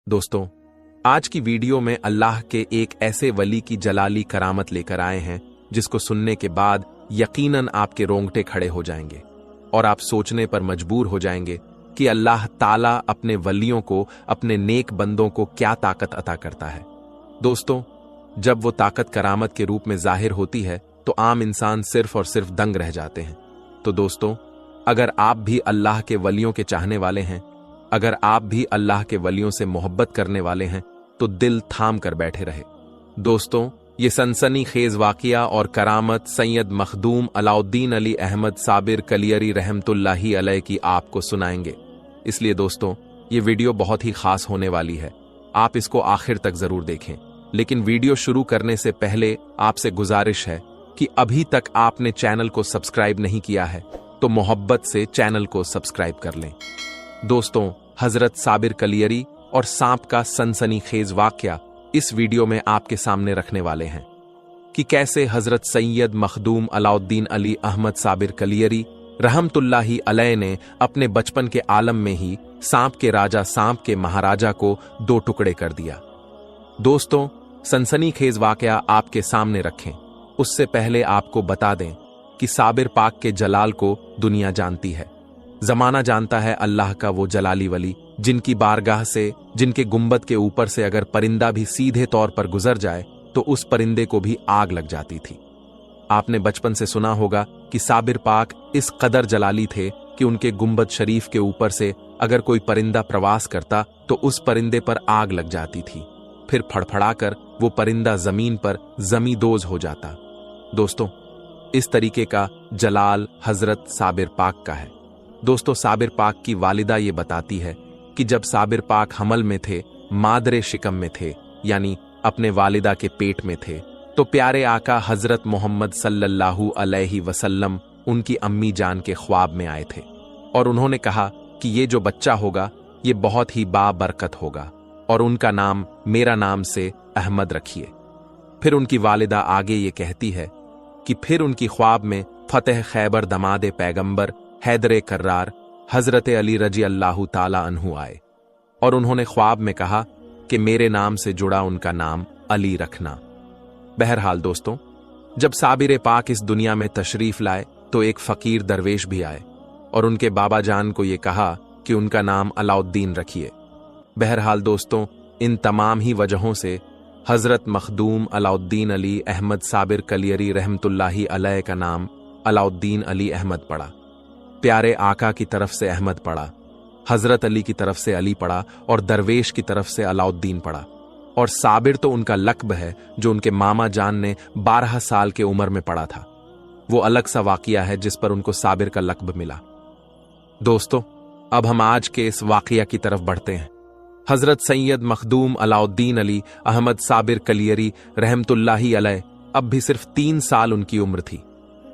दोस्तों, आज की वीडियो में अल्लाह के एक ऐसे वली की जलाली करामत लेकर आए हैं जिसको सुनने के बाद यकीनन आपके रोंगटे खड़े हो जाएंगे और आप सोचने पर मजबूर हो जाएंगे कि अल्लाह ताला अपने वलियों को, अपने नेक बंदों को क्या ताकत अता करता है। दोस्तों, जब वो ताकत करामत के रूप में जाहिर होती है तो आम इंसान सिर्फ और सिर्फ दंग रह जाते हैं। तो दोस्तों, अगर आप भी अल्लाह के वलियों के चाहने वाले हैं, अगर आप भी अल्लाह के वलियों से मोहब्बत करने वाले हैं तो दिल थाम कर बैठे रहे। दोस्तों, ये सनसनी खेज वाकिया और करामत सैयद मखदूम अलाउद्दीन अली अहमद साबिर कलियरी रहमतुल्लाही अलैह की आपको सुनाएंगे। इसलिए दोस्तों, ये वीडियो बहुत ही खास होने वाली है। आप इसको आखिर तक जरूर देखें। लेकिन वीडियो शुरू करने से पहले आपसे गुजारिश है कि अभी तक आपने चैनल को सब्सक्राइब नहीं किया है तो मोहब्बत से चैनल को सब्सक्राइब कर लें। दोस्तों, हजरत साबिर कलियरी और सांप का सनसनीखेज वाकया इस वीडियो में आपके सामने रखने वाले हैं कि कैसे हजरत सैयद मखदूम अलाउद्दीन अली अहमद साबिर कलियरी रहमतुल्लाही अलैह ने अपने बचपन के आलम में ही सांप के राजा, सांप के महाराजा को दो टुकड़े कर दिया। दोस्तों, सनसनीखेज वाकया आपके सामने रखें उससे पहले आपको बता दें कि साबिर पाक के जलाल को दुनिया जानती है, जमाना जानता है अल्लाह का वो जलाली वली जिनकी बारगाह से, जिनके गुंबद के ऊपर से अगर परिंदा भी सीधे तौर पर गुजर जाए तो उस परिंदे को भी आग लग जाती थी। आपने बचपन से सुना होगा कि साबिर पाक इस कदर जलाली थे कि उनके गुंबद शरीफ के ऊपर से अगर कोई परिंदा प्रवास करता तो उस परिंदे पर आग लग जाती थी, फिर फड़फड़ाकर वो परिंदा जमीन पर जमींदोज हो जाता। दोस्तों, इस तरीके का जलाल हजरत साबिर पाक का है। दोस्तों, साबिर पाक की वालिदा ये बताती है कि जब साबिर पाक हमल में थे, मादरे शिकम में थे, यानी अपने वालिदा के पेट में थे, तो प्यारे आका हजरत मोहम्मद सल्लल्लाहु अलैहि वसल्लम उनकी अम्मी जान के ख्वाब में आए थे और उन्होंने कहा कि ये जो बच्चा होगा ये बहुत ही बाबरकत होगा और उनका नाम मेरा नाम से अहमद रखिए। फिर उनकी वालिदा आगे ये कहती है कि फिर उनकी ख्वाब में फतेह खैबर दमादे पैगंबर हैदर कर्रार हजरत अली रजी अल्लाहु ताला अन्हु आए और उन्होंने ख्वाब में कहा कि मेरे नाम से जुड़ा उनका नाम अली रखना। बहरहाल दोस्तों, जब साबिर पाक इस दुनिया में तशरीफ लाए तो एक फकीर दरवेश भी आए और उनके बाबा जान को ये कहा कि उनका नाम अलाउद्दीन रखिए। बहरहाल दोस्तों, इन तमाम ही वजहों से हजरत मखदूम अलाउद्दीन अली अहमद साबिर कलियरी रहमतुल्लाही अलैह का नाम अलाउद्दीन अली अहमद पड़ा। प्यारे आका की तरफ से अहमद पड़ा, हजरत अली की तरफ से अली पड़ा और दरवेश की तरफ से अलाउद्दीन पड़ा। और साबिर तो उनका लक़ब है जो उनके मामा जान ने 12 साल के उम्र में पढ़ा था। वो अलग सा वाकिया है जिस पर उनको साबिर का लक़ब मिला। दोस्तों, अब हम आज के इस वाकिया की तरफ बढ़ते हैं। हजरत सैयद मखदूम अलाउद्दीन अली अहमद साबिर कलियरी रहमतुल्लाही अलैह अब भी सिर्फ 3 साल उनकी उम्र थी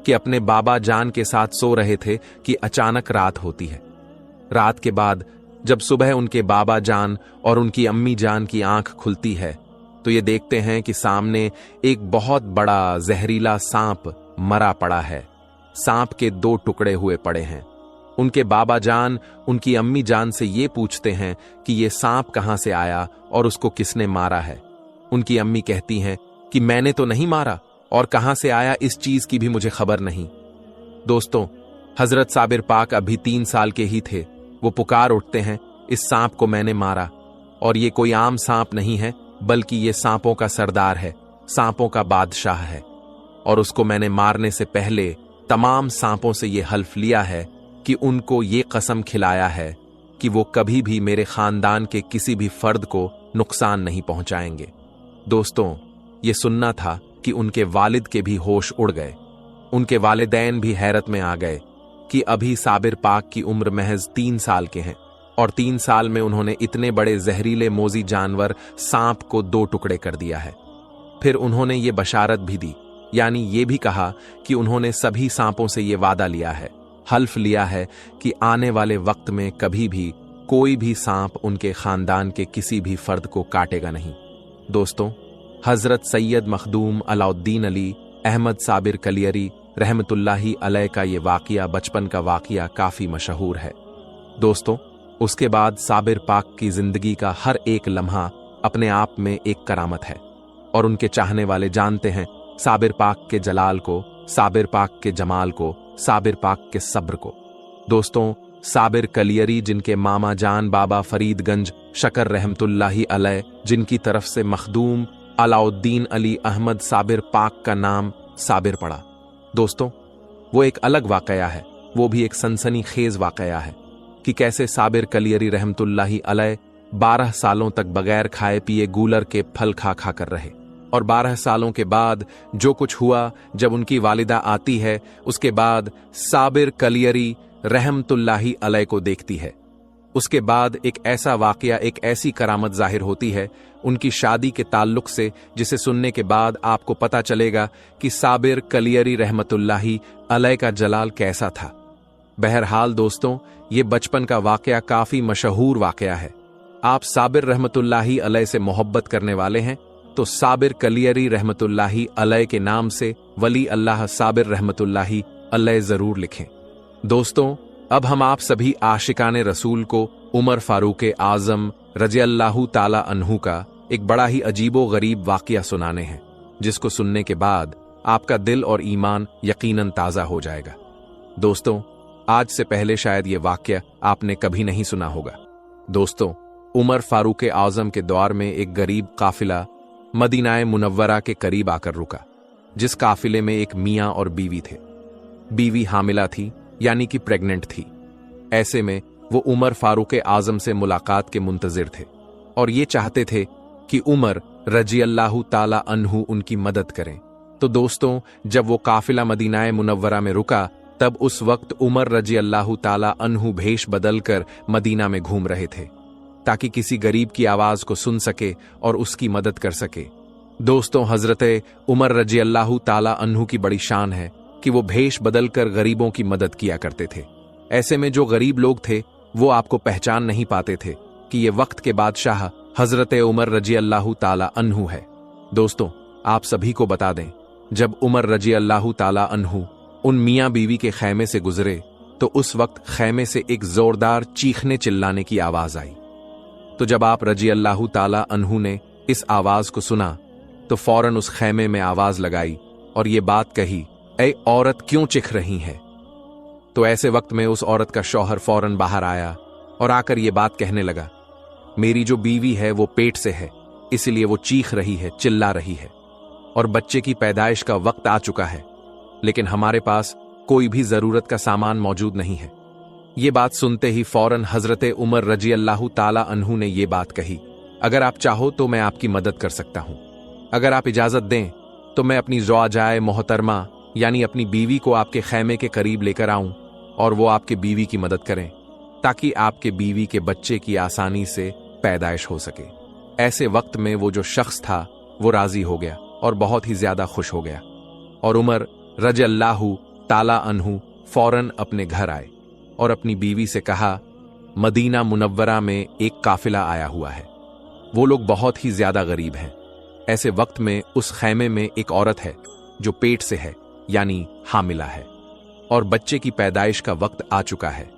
कि अपने बाबा जान के साथ सो रहे थे कि अचानक रात होती है। रात के बाद जब सुबह उनके बाबा जान और उनकी अम्मी जान की आंख खुलती है तो ये देखते हैं कि सामने एक बहुत बड़ा जहरीला सांप मरा पड़ा है। सांप के 2 टुकड़े हुए पड़े हैं। उनके बाबा जान उनकी अम्मी जान से ये पूछते हैं कि ये सांप कहां से आया और उसको किसने मारा है। उनकी अम्मी कहती हैं कि मैंने तो नहीं मारा और कहां से आया इस चीज की भी मुझे खबर नहीं। दोस्तों, हजरत साबिर पाक अभी 3 साल के ही थे। वो पुकार उठते हैं, इस सांप को मैंने मारा और ये कोई आम सांप नहीं है बल्कि ये सांपों का सरदार है, सांपों का बादशाह है और उसको मैंने मारने से पहले तमाम सांपों से ये हल्फ लिया है कि उनको ये कसम खिलाया है कि वो कभी भी मेरे खानदान के किसी भी फर्द को नुकसान नहीं पहुंचाएंगे। दोस्तों, ये सुनना था कि उनके वालिद के भी होश उड़ गए। उनके वालिदैन भी हैरत में आ गए कि अभी साबिर पाक की उम्र महज 3 साल के हैं और 3 साल में उन्होंने इतने बड़े जहरीले मोजी जानवर सांप को 2 टुकड़े कर दिया है। फिर उन्होंने ये बशारत भी दी, यानी ये भी कहा कि उन्होंने सभी सांपों से ये वादा लिया है, हल्फ लिया है कि आने वाले वक्त में कभी भी कोई भी सांप उनके खानदान के किसी भी फर्द को काटेगा नहीं। दोस्तों, हजरत सैयद मखदूम अलाउद्दीन अली अहमद साबिर कलियरी रहमतुल्लाही अलैह का ये वाकिया, बचपन का वाकिया काफी मशहूर है। दोस्तों, उसके बाद साबिर पाक की जिंदगी का हर एक लम्हा अपने आप में एक करामत है, और उनके चाहने वाले जानते हैं साबिर पाक के जलाल को, साबिर पाक के जमाल को, साबिर पाक के सब्र को। दोस्तों, साबिर कलियरी, जिनके मामा जान बाबा फरीदगंज शकर रहमतुल्लाही अलैह, जिनकी तरफ से मखदूम अलाउद्दीन अली अहमद साबिर पाक का नाम साबिर पड़ा। दोस्तों, वो एक अलग वाकया है, वो भी एक सनसनीखेज वाकया है कि कैसे साबिर कलियरी रहमतुल्लाही अलैह 12 सालों तक बगैर खाए पिए गूलर के फल खा खा कर रहे, और 12 सालों के बाद जो कुछ हुआ, जब उनकी वालिदा आती है, उसके बाद साबिर कलियरी रहमतुल्लाही अलैह को देखती है। उसके बाद एक ऐसा वाकया, एक ऐसी करामत जाहिर होती है उनकी शादी के ताल्लुक से, जिसे सुनने के बाद आपको पता चलेगा कि साबिर कलियरी रहमतुल्लाही अलैह का जलाल कैसा था। बहरहाल दोस्तों, ये बचपन का वाकया काफी मशहूर वाकया है। आप साबिर रहमतुल्लाही अलैह से मोहब्बत करने वाले हैं तो साबिर कलियरी रहमतुल्लाही अलैह के नाम से वली अल्लाह साबिर रहमतुल्लाही अलैह जरूर लिखें। दोस्तों, अब हम आप सभी आशिकाने रसूल को उमर फारूक आजम रज़ियल्लाहु ताला अन्हु का एक बड़ा ही अजीबो गरीब वाकया सुनाने हैं, जिसको सुनने के बाद आपका दिल और ईमान यकीनन ताज़ा हो जाएगा। दोस्तों, आज से पहले शायद ये वाकया आपने कभी नहीं सुना होगा। दोस्तों, उमर फारूक आजम के दौर में एक गरीब काफिला मदीनाए मुनव्वरा के करीब आकर रुका, जिस काफिले में एक मियाँ और बीवी थे। बीवी हामिला थी, यानी कि प्रेग्नेंट थी। ऐसे में वो उमर फारूक आजम से मुलाकात के मुंतजिर थे और ये चाहते थे कि उमर रज़ियल्लाहु ताला अन्हु उनकी मदद करें। तो दोस्तों, जब वो काफिला मदीनाए मुनव्वरा में रुका, तब उस वक्त उमर रज़ियल्लाहु ताला अन्हु भेष बदलकर मदीना में घूम रहे थे, ताकि किसी गरीब की आवाज को सुन सके और उसकी मदद कर सके। दोस्तों, हजरत उमर रज़ियल्लाहु ताला अन्हु की बड़ी शान है कि वो भेष बदलकर गरीबों की मदद किया करते थे। ऐसे में जो गरीब लोग थे वो आपको पहचान नहीं पाते थे कि ये वक्त के बादशाह हजरत उमर रज़ियल्लाहु ताला अन्हु है। दोस्तों, आप सभी को बता दें, जब उमर रज़ियल्लाहु ताला अन्हु उन मियाँ बीवी के खैमे से गुजरे तो उस वक्त खैमे से एक जोरदार चीखने चिल्लाने की आवाज आई। तो जब आप रज़ियल्लाहु ताला अन्हु ने इस आवाज को सुना तो फौरन उस खैमे में आवाज लगाई और ये बात कही, ऐ औरत, क्यों चिख रही है? तो ऐसे वक्त में उस औरत का शौहर फौरन बाहर आया और आकर ये बात कहने लगा, मेरी जो बीवी है वो पेट से है, इसलिए वो चीख रही है, चिल्ला रही है, और बच्चे की पैदाइश का वक्त आ चुका है, लेकिन हमारे पास कोई भी जरूरत का सामान मौजूद नहीं है। ये बात सुनते ही फौरन हजरत उमर रज़ियल्लाहु ताला अन्हु ने ये बात कही, अगर आप चाहो तो मैं आपकी मदद कर सकता हूं। अगर आप इजाजत दें तो मैं अपनी ज़ौजाए मोहतरमा यानी अपनी बीवी को आपके खैमे के करीब लेकर आऊं और वो आपके बीवी की मदद करें, ताकि आपके बीवी के बच्चे की आसानी से पैदाइश हो सके। ऐसे वक्त में वो जो शख्स था वो राजी हो गया और बहुत ही ज्यादा खुश हो गया, और उमर रज़ियल्लाहु ताला अन्हु फौरन अपने घर आए और अपनी बीवी से कहा, मदीना मुनव्वरा में एक काफिला आया हुआ है, वो लोग बहुत ही ज्यादा गरीब हैं। ऐसे वक्त में उस खैमे में एक औरत है जो पेट से है, यानी हामिला है, और बच्चे की पैदाइश का वक्त आ चुका है,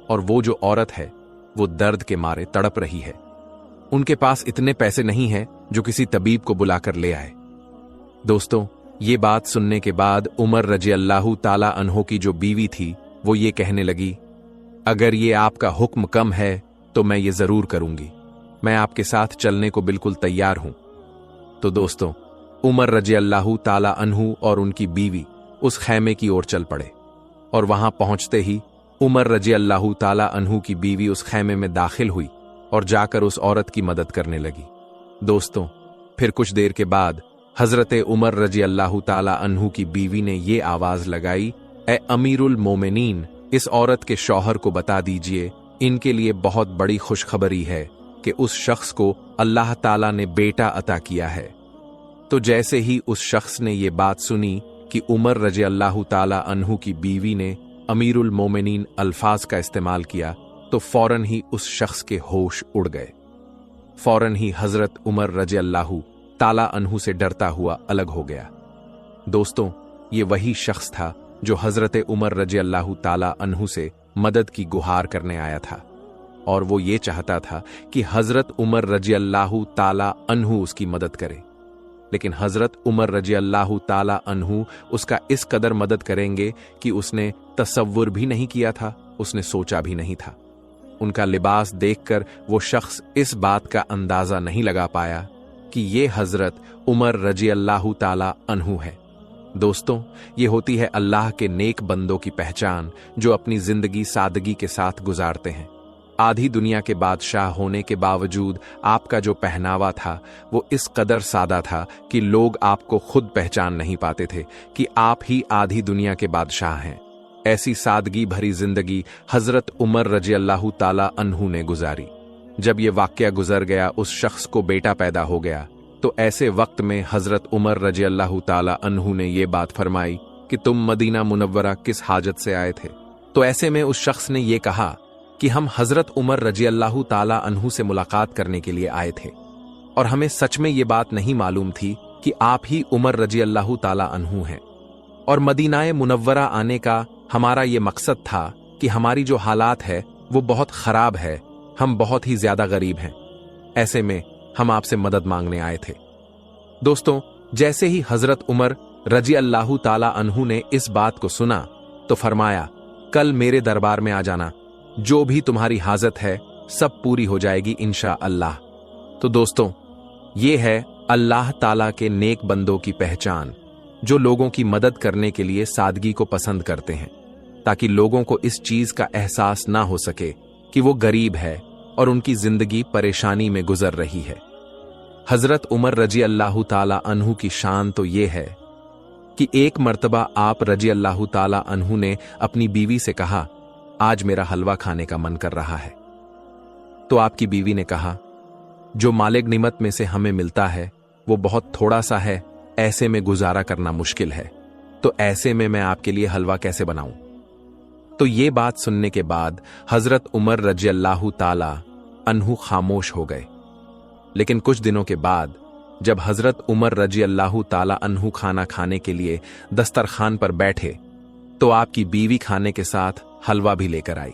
और वो जो औरत है वो दर्द के मारे तड़प रही है। उनके पास इतने पैसे नहीं हैं जो किसी तबीब को बुलाकर ले आए। दोस्तों, ये बात सुनने के बाद उमर रज़ियल्लाहु ताला अन्हु की जो बीवी थी वो ये कहने लगी, अगर ये आपका हुक्म कम है तो मैं ये जरूर करूंगी, मैं आपके साथ चलने को बिल्कुल तैयार हूं। तो दोस्तों, उमर रज़ियल्लाहु ताला अन्हु और उनकी बीवी उस खैमे की ओर चल पड़े, और वहां पहुंचते ही उमर रज़ियल्लाहु ताला अन्हु की बीवी उस खैमे में दाखिल हुई और जाकर उस औरत की मदद करने लगी। दोस्तों, फिर कुछ देर के बाद हजरत उमर रज़ियल्लाहु ताला अन्हु की बीवी ने ये आवाज लगाई, ए अमीरुल मोमिनीन, इस औरत के शौहर को बता दीजिए, इनके लिए बहुत बड़ी खुशखबरी है कि उस शख्स को अल्लाह ताला ने बेटा अता किया है। तो जैसे ही उस शख्स ने ये बात सुनी कि उमर रज़ियल्लाहु ताला अन्हु की बीवी ने अमीरुल मोमिनीन अल्फाज का इस्तेमाल किया, तो फौरन ही उस शख्स के होश उड़ गए। फौरन ही हजरत उमर रज़ियल्लाहु ताला अन्हु से डरता हुआ अलग हो गया। दोस्तों, ये वही शख्स था जो हजरत उमर रज़ियल्लाहु ताला अन्हु से मदद की गुहार करने आया था, और वो ये चाहता था कि हजरत उमर रजी अल्लाह ताला अन्हु उसकी मदद करे। लेकिन हजरत उमर रजी अल्लाह ताला अन्हु उसका इस कदर मदद करेंगे कि उसने तसव्वुर भी नहीं किया था, उसने सोचा भी नहीं था। उनका लिबास देखकर वो शख्स इस बात का अंदाजा नहीं लगा पाया कि ये हजरत उमर रजी अल्लाह ताला अन्हु है। दोस्तों, ये होती है अल्लाह के नेक बंदों की पहचान, जो अपनी जिंदगी सादगी के साथ गुजारते हैं। आधी दुनिया के बादशाह होने के बावजूद आपका जो पहनावा था वो इस कदर सादा था कि लोग आपको खुद पहचान नहीं पाते थे कि आप ही आधी दुनिया के बादशाह हैं। ऐसी सादगी भरी जिंदगी हजरत उमर रजी अल्लाह ताला अन्हु ने गुजारी। जब ये वाकया गुजर गया, उस शख्स को बेटा पैदा हो गया, तो ऐसे वक्त में हजरत उमर रजी अल्लाह ताला अन्हु ने ये बात फरमाई कि तुम मदीना मुनव्वरा किस हाजत से आए थे। तो ऐसे में उस शख्स ने ये कहा कि हम हजरत उमर रजी अल्लाह ताला अन्हु से मुलाकात करने के लिए आए थे, और हमें सच में ये बात नहीं मालूम थी कि आप ही उमर रजी अल्लाह ताला अन्हु हैं। और मदीनाए मुनव्वरा आने का हमारा ये मकसद था कि हमारी जो हालात है वो बहुत खराब है, हम बहुत ही ज्यादा गरीब हैं। ऐसे में हम आपसे मदद मांगने आए थे। दोस्तों, जैसे ही हजरत उमर रजी अल्लाह ताला अन्हु ने इस बात को सुना तो फरमाया, कल मेरे दरबार में आ जाना, जो भी तुम्हारी हाजत है सब पूरी हो जाएगी इंशा अल्लाह। तो दोस्तों, ये है अल्लाह ताला के नेक बंदों की पहचान, जो लोगों की मदद करने के लिए सादगी को पसंद करते हैं, ताकि लोगों को इस चीज का एहसास ना हो सके कि वो गरीब है और उनकी जिंदगी परेशानी में गुजर रही है। हजरत उमर रजी अल्लाह ताला अन्हु की शान तो ये है कि एक मर्तबा आप रजी अल्लाह ताला अन्हु ने अपनी बीवी से कहा, आज मेरा हलवा खाने का मन कर रहा है। तो आपकी बीवी ने कहा, जो माले गनीमत में से हमें मिलता है वो बहुत थोड़ा सा है, ऐसे में गुजारा करना मुश्किल है, तो ऐसे में मैं आपके लिए हलवा कैसे बनाऊं। तो ये बात सुनने के बाद हजरत उमर रजी अल्लाह ताला अन्हु खामोश हो गए। लेकिन कुछ दिनों के बाद जब हजरत उमर रजी अल्लाह ताला अन्हु खाना खाने के लिए दस्तरखान पर बैठे, तो आपकी बीवी खाने के साथ हलवा भी लेकर आई।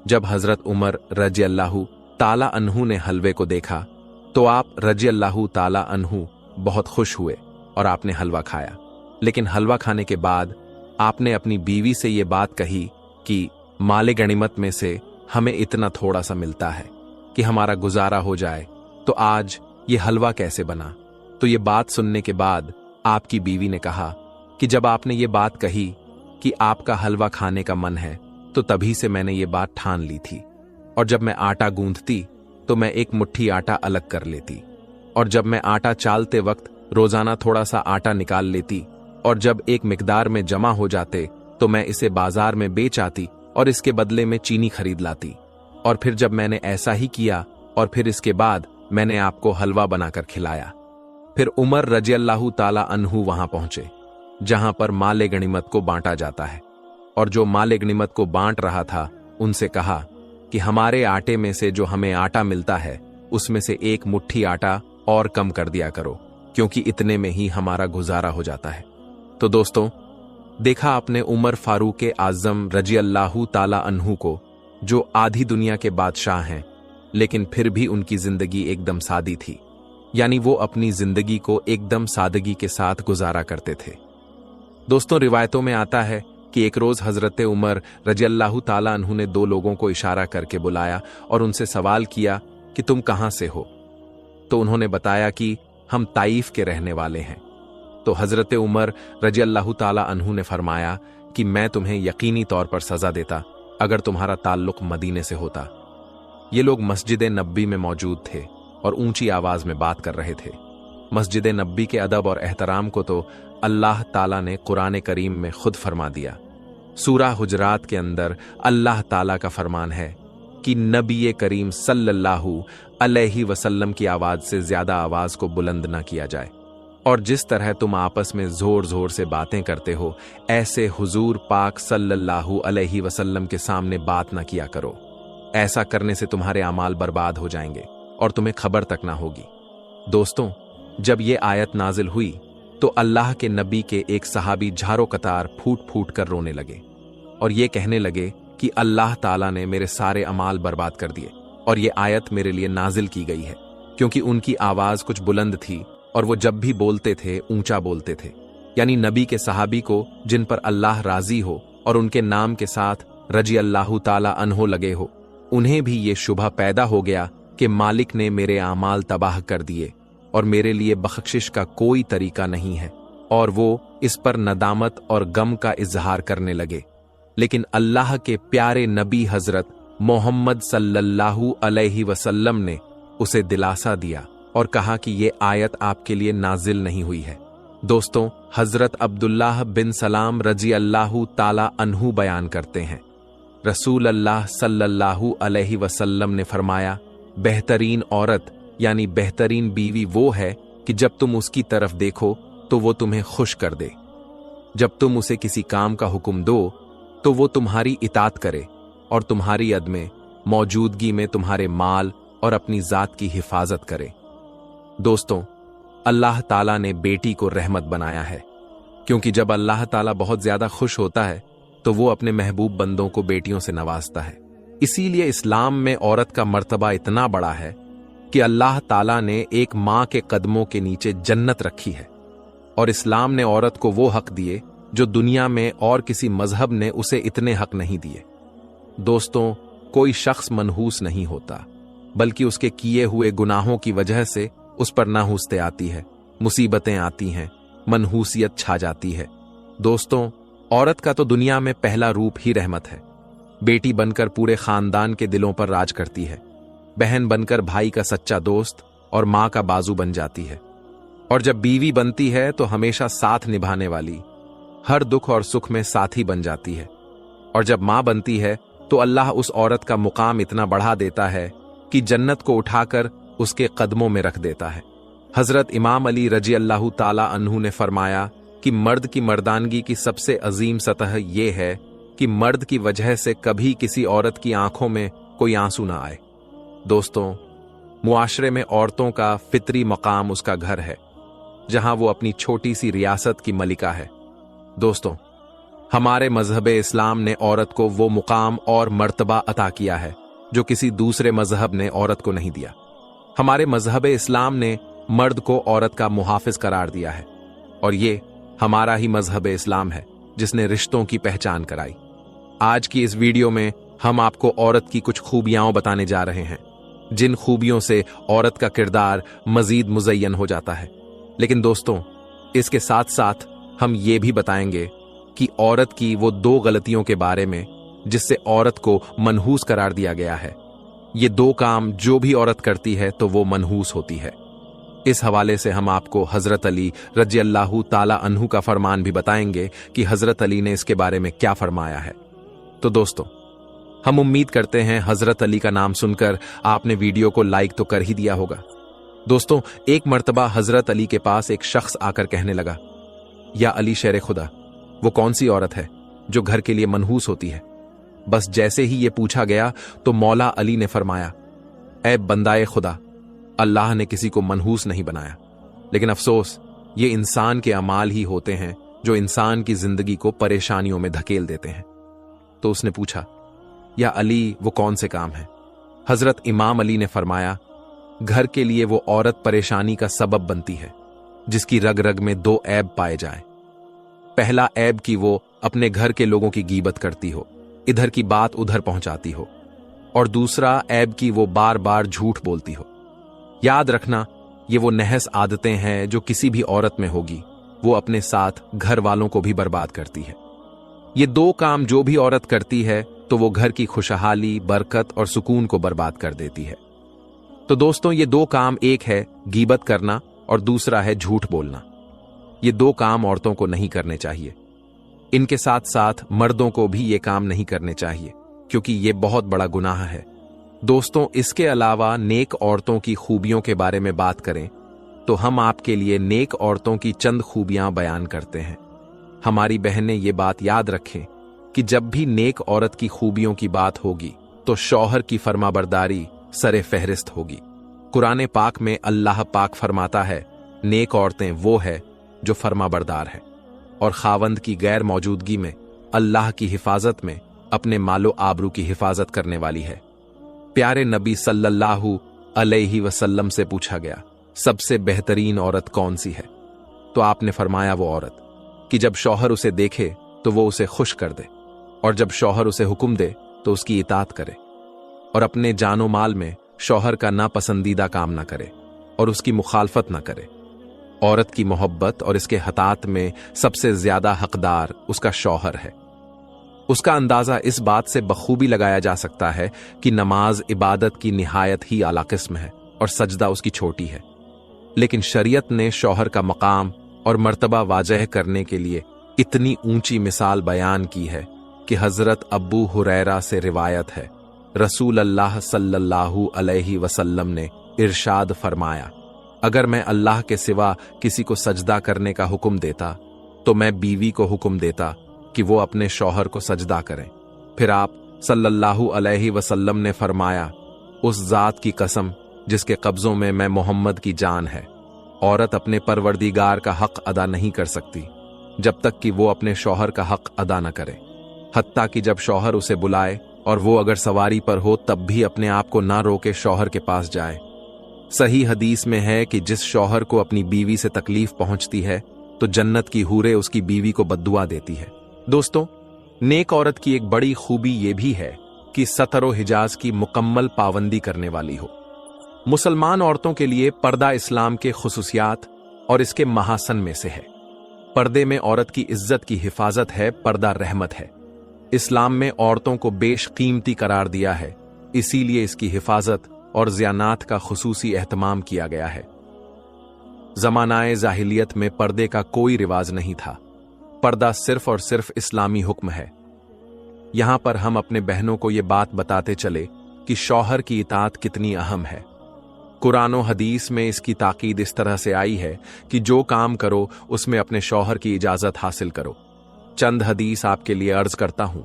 जब हजरत उमर रजी अल्लाह ताला अन्हु ने हलवे को देखा तो आप रजी अल्लाह ताला अन्हु बहुत खुश हुए और आपने हलवा खाया। लेकिन हलवा खाने के बाद आपने अपनी बीवी से ये बात कही कि माले गनीमत में से हमें इतना थोड़ा सा मिलता है कि हमारा गुजारा हो जाए, तो आज ये हलवा कैसे बना। तो ये बात सुनने के बाद आपकी बीवी ने कहा कि जब आपने ये बात कही कि आपका हलवा खाने का मन है, तो तभी से मैंने ये बात ठान ली थी। और जब मैं आटा गूंथती तो मैं एक मुट्ठी आटा अलग कर लेती, और जब मैं आटा चालते वक्त रोजाना थोड़ा सा आटा निकाल लेती, और जब एक मिकदार में जमा हो जाते तो मैं इसे बाजार में बेच आती और इसके बदले में चीनी खरीद लाती। और फिर जब मैंने ऐसा ही किया और फिर इसके बाद मैंने आपको हलवा बनाकर खिलाया। फिर उमर रजी अल्लाह ताला अन्हु वहां पहुंचे जहां पर माले गनीमत को बांटा जाता है, और जो माले गनीमत को बांट रहा था उनसे कहा कि हमारे आटे में से जो हमें आटा मिलता है उसमें से एक मुट्ठी आटा और कम कर दिया करो, क्योंकि इतने में ही हमारा गुजारा हो जाता है। तो दोस्तों, देखा आपने उमर फारूक आजम रजी अल्लाह ताला अन्हु को, जो आधी दुनिया के बादशाह हैं, लेकिन फिर भी उनकी जिंदगी एकदम सादी थी, यानी वो अपनी जिंदगी को एकदम सादगी के साथ गुजारा करते थे। दोस्तों, रिवायतों में आता है कि एक रोज हजरत उमर रजी अल्लाह ताला अन्हु ने दो लोगों को इशारा करके बुलाया और उनसे सवाल किया कि तुम कहां से हो। तो उन्होंने बताया कि हम ताइफ के रहने वाले हैं। तो हजरत उमर रजी अल्लाह ताला अन्हु ने फरमाया कि मैं तुम्हें यकीनी तौर पर सजा देता अगर तुम्हारा ताल्लुक मदीने से होता। ये लोग मस्जिद नब्बी में मौजूद थे और ऊंची आवाज में बात कर रहे थे। मस्जिद नब्बी के अदब और एहतराम को तो अल्लाह ताला ने कुरान करीम में खुद फरमा दिया। सूरा हुजरात के अंदर अल्लाह ताला का फरमान है कि नबी करीम सल्लल्लाहु अलैहि वसल्लम की आवाज से ज्यादा आवाज को बुलंद ना किया जाए, और जिस तरह तुम आपस में जोर जोर से बातें करते हो, ऐसे हुजूर पाक सल्लल्लाहु अलैहि वसल्लम के सामने बात ना किया करो। ऐसा करने से तुम्हारे अमाल बर्बाद हो जाएंगे और तुम्हें खबर तक ना होगी। दोस्तों, जब ये आयत नाजिल हुई तो अल्लाह के नबी के एक सहाबी झारो कतार फूट फूट कर रोने लगे और ये कहने लगे कि अल्लाह ताला ने मेरे सारे अमाल बर्बाद कर दिए। और ये आयत मेरे लिए नाजिल की गई है क्योंकि उनकी आवाज कुछ बुलंद थी और वो जब भी बोलते थे ऊंचा बोलते थे। यानी नबी के सहाबी को जिन पर अल्लाह राजी हो और उनके नाम के साथ रजी अल्लाह ताला अन्हो लगे हो, उन्हें भी ये शुबह पैदा हो गया कि मालिक ने मेरे आमाल तबाह कर दिए और मेरे लिए बख्शिश का कोई तरीका नहीं है, और वो इस पर नदामत और गम का इजहार करने लगे। लेकिन अल्लाह के प्यारे नबी हजरत मोहम्मद सल्लल्लाहु अलैहि वसल्लम ने उसे दिलासा दिया और कहा कि ये आयत आपके लिए नाजिल नहीं हुई है। दोस्तों, हजरत अब्दुल्लाह बिन सलाम रजी अल्लाहु ताला अन्हु बयान करते हैं, रसूल अल्लाह सल्लल्लाहु अलैहि वसल्लम ने फरमाया, बेहतरीन औरत यानी बेहतरीन बीवी वो है कि जब तुम उसकी तरफ देखो तो वो तुम्हें खुश कर दे, जब तुम उसे किसी काम का हुक्म दो तो वो तुम्हारी इताअत करे और तुम्हारी अदमे मौजूदगी में तुम्हारे माल और अपनी जात की हिफाजत करे। दोस्तों, अल्लाह ताला ने बेटी को रहमत बनाया है, क्योंकि जब अल्लाह ताला बहुत ज्यादा खुश होता है तो वो अपने महबूब बंदों को बेटियों से नवाजता है। इसीलिए इस्लाम में औरत का मर्तबा इतना बड़ा है कि अल्लाह ताला ने एक माँ के कदमों के नीचे जन्नत रखी है, और इस्लाम ने औरत को वो हक दिए जो दुनिया में और किसी मजहब ने उसे इतने हक नहीं दिए। दोस्तों, कोई शख्स मनहूस नहीं होता, बल्कि उसके किए हुए गुनाहों की वजह से उस पर नाहुस्ते आती है, मुसीबतें आती हैं, मनहूसियत छा जाती है। दोस्तों, औरत का तो दुनिया में पहला रूप ही रहमत है। बेटी बनकर पूरे खानदान के दिलों पर राज करती है, बहन बनकर भाई का सच्चा दोस्त और माँ का बाजू बन जाती है, और जब बीवी बनती है तो हमेशा साथ निभाने वाली, हर दुख और सुख में साथी बन जाती है, और जब माँ बनती है तो अल्लाह उस औरत का मुकाम इतना बढ़ा देता है कि जन्नत को उठाकर उसके कदमों में रख देता है। हजरत इमाम अली रजी अल्लाह ताला अन्हु ने फरमाया कि मर्द की मर्दानगी की सबसे अजीम सतह यह है कि मर्द की वजह से कभी किसी औरत की आंखों में कोई आंसू ना आए। दोस्तों, मुआशरे में औरतों का फितरी मकाम उसका घर है, जहां वो अपनी छोटी सी रियासत की मलिका है। दोस्तों, हमारे मजहब इस्लाम ने औरत को वो मुकाम और मर्तबा अता किया है जो किसी दूसरे मजहब ने औरत को नहीं दिया। हमारे मजहब इस्लाम ने मर्द को औरत का मुहाफिज करार दिया है, और ये हमारा ही मजहब इस्लाम है जिसने रिश्तों की पहचान कराई। आज की इस वीडियो में हम आपको औरत की कुछ खूबियां बताने जा रहे हैं, जिन खूबियों से औरत का किरदार मजीद मुज़य्यन हो जाता है। लेकिन दोस्तों, इसके साथ साथ हम ये भी बताएंगे कि औरत की वो दो गलतियों के बारे में जिससे औरत को मनहूस करार दिया गया है। ये दो काम जो भी औरत करती है तो वो मनहूस होती है। इस हवाले से हम आपको हजरत अली रजी अल्लाहु ताला अन्हु का फरमान भी बताएंगे कि हजरत अली ने इसके बारे में क्या फरमाया है। तो दोस्तों, हम उम्मीद करते हैं हजरत अली का नाम सुनकर आपने वीडियो को लाइक तो कर ही दिया होगा। दोस्तों, एक मर्तबा हजरत अली के पास एक शख्स आकर कहने लगा, या अली शेर खुदा, वो कौन सी औरत है जो घर के लिए मनहूस होती है? बस जैसे ही ये पूछा गया तो मौला अली ने फरमाया, ऐ बंदाए खुदा, अल्लाह ने किसी को मनहूस नहीं बनाया, लेकिन अफसोस ये इंसान के अमाल ही होते हैं जो इंसान की जिंदगी को परेशानियों में धकेल देते हैं। तो उसने पूछा, या अली वो कौन से काम है? हजरत इमाम अली ने फरमाया, घर के लिए वो औरत परेशानी का सबब बनती है जिसकी रग रग में दो ऐब पाए जाए। पहला ऐब कि वो अपने घर के लोगों की गीबत करती हो, इधर की बात उधर पहुंचाती हो, और दूसरा ऐब कि वो बार बार झूठ बोलती हो। याद रखना, ये वो नहस आदतें हैं जो किसी भी औरत में होगी, वो अपने साथ घर वालों को भी बर्बाद करती है। ये दो काम जो भी औरत करती है तो वो घर की खुशहाली, बरकत और सुकून को बर्बाद कर देती है। तो दोस्तों, ये दो काम, एक है गीबत करना और दूसरा है झूठ बोलना। ये दो काम औरतों को नहीं करने चाहिए। इनके साथ साथ मर्दों को भी ये काम नहीं करने चाहिए, क्योंकि ये बहुत बड़ा गुनाह है। दोस्तों, इसके अलावा नेक औरतों की खूबियों के बारे में बात करें तो हम आपके लिए नेक औरतों की चंद खूबियां बयान करते हैं। हमारी बहनें ये बात याद रखें कि जब भी नेक औरत की खूबियों की बात होगी तो शौहर की फरमाबरदारी सरे फहरिस्त होगी। कुरान पाक में अल्लाह पाक फरमाता है, नेक औरतें वो है जो फरमाबरदार है और खावंद की गैर मौजूदगी में अल्लाह की हिफाजत में अपने मालो आबरू की हिफाजत करने वाली है। प्यारे नबी सल्लल्लाहु अलैहि वसल्लम से पूछा गया, सबसे बेहतरीन औरत कौन सी है? तो आपने फरमाया, वो औरत कि जब शौहर उसे देखे तो वो उसे खुश कर दे, और जब शौहर उसे हुक्म दे तो उसकी इताअत करे, और अपने जानो माल में शौहर का नापसंदीदा काम ना करे और उसकी मुखालफत ना करे। औरत की मोहब्बत और इसके हतात में सबसे ज्यादा हकदार उसका शौहर है। उसका अंदाजा इस बात से बखूबी लगाया जा सकता है कि नमाज इबादत की निहायत ही आला किस्म है और सजदा उसकी छोटी है, लेकिन शरीयत ने शौहर का मकाम और मर्तबा वाजह करने के लिए इतनी ऊंची मिसाल बयान की है कि हजरत अबू हुरैरा से रिवायत है, रसूल अल्लाह सल्लल्लाहु अलैहि वसल्लम ने इरशाद फरमाया, अगर मैं अल्लाह के सिवा किसी को सजदा करने का हुक्म देता तो मैं बीवी को हुक्म देता कि वो अपने शौहर को सजदा करें। फिर आप सल्लल्लाहु अलैहि वसल्लम ने फरमाया, उस जात की कसम जिसके कब्जों में मैं मोहम्मद की जान है, औरत अपने परवरदिगार का हक अदा नहीं कर सकती जब तक कि वो अपने शौहर का हक अदा न करे, हत्ता कि जब शौहर उसे बुलाए और वो अगर सवारी पर हो तब भी अपने आप को ना रोके शौहर के पास जाए। सही हदीस में है कि जिस शौहर को अपनी बीवी से तकलीफ पहुंचती है तो जन्नत की हूरें उसकी बीवी को बद्दुआ देती है। दोस्तों, नेक औरत की एक बड़ी खूबी यह भी है कि सतर व हिजाज की मुकम्मल पाबंदी करने वाली हो। मुसलमान औरतों के लिए पर्दा इस्लाम के खुसूसियात और इसके महासन में से है। पर्दे में औरत की इज्जत की हिफाजत है, पर्दा रहमत है। इस्लाम में औरतों को बेशकीमती करार दिया है, इसीलिए इसकी हिफाजत और ज़ियानात का खुसूसी एहतमाम किया गया है। ज़मानाए जाहिलियत में पर्दे का कोई रिवाज नहीं था। पर्दा सिर्फ और सिर्फ इस्लामी हुक्म है। यहां पर हम अपने बहनों को ये बात बताते चले कि शौहर की इताअत कितनी अहम है। कुरान और हदीस में इसकी ताकीद इस तरह से आई है कि जो काम करो उसमें अपने शौहर की इजाजत हासिल करो। चंद हदीस आपके लिए अर्ज करता हूं।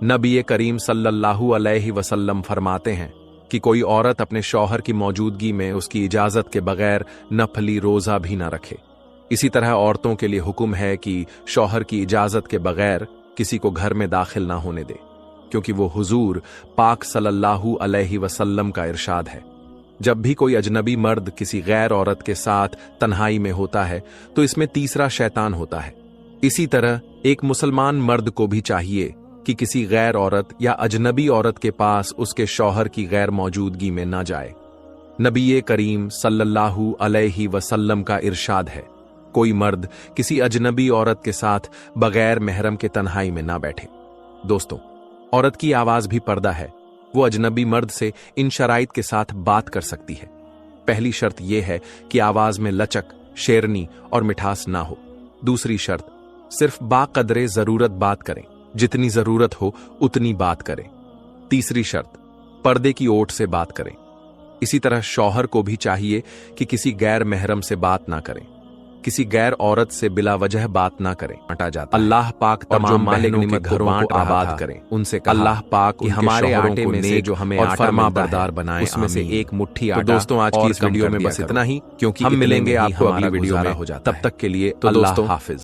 नबी करीम सल्लल्लाहु अलैहि वसल्लम फरमाते हैं कि कोई औरत अपने शौहर की मौजूदगी में उसकी इजाजत के बगैर नफली रोजा भी ना रखे। इसी तरह औरतों के लिए हुक्म है कि शौहर की इजाजत के बगैर किसी को घर में दाखिल ना होने दे, क्योंकि वो हुजूर पाक सल्लल्लाहु अलैहि वसल्लम का इरशाद है, जब भी कोई अजनबी मर्द किसी गैर औरत के साथ तन्हाई में होता है तो इसमें तीसरा शैतान होता है। इसी तरह एक मुसलमान मर्द को भी चाहिए कि किसी गैर औरत या अजनबी औरत के पास उसके शौहर की गैर मौजूदगी में न जाए। नबी करीम सल्लल्लाहु अलैहि वसल्लम का इरशाद है, कोई मर्द किसी अजनबी औरत के साथ बगैर महरम के तन्हाई में ना बैठे। दोस्तों, औरत की आवाज भी पर्दा है। वो अजनबी मर्द से इन शराइत के साथ बात कर सकती है। पहली शर्त यह है कि आवाज में लचक, शेरनी और मिठास ना हो। दूसरी शर्त, सिर्फ बाकदरे जरूरत बात करें, जितनी जरूरत हो उतनी बात करें। तीसरी शर्त, पर्दे की ओट से बात करें। इसी तरह शौहर को भी चाहिए कि किसी गैर महरम से बात ना करें, किसी गैर औरत से बिला वजह बात ना करें। हटा जाता। अल्लाह पाक तमाम बहनों के घरों को आबाद करें। उनसे अल्लाह पाक कि हमारे आटे में से जो हमें आटा फरमाबरदार बनाए, उसमें से एक मुट्ठी आटा। तो दोस्तों, आज की इस वीडियो में बस इतना ही, क्योंकि हम मिलेंगे आपको अगली वीडियो में। तब तक के लिए अल्लाह हाफिज।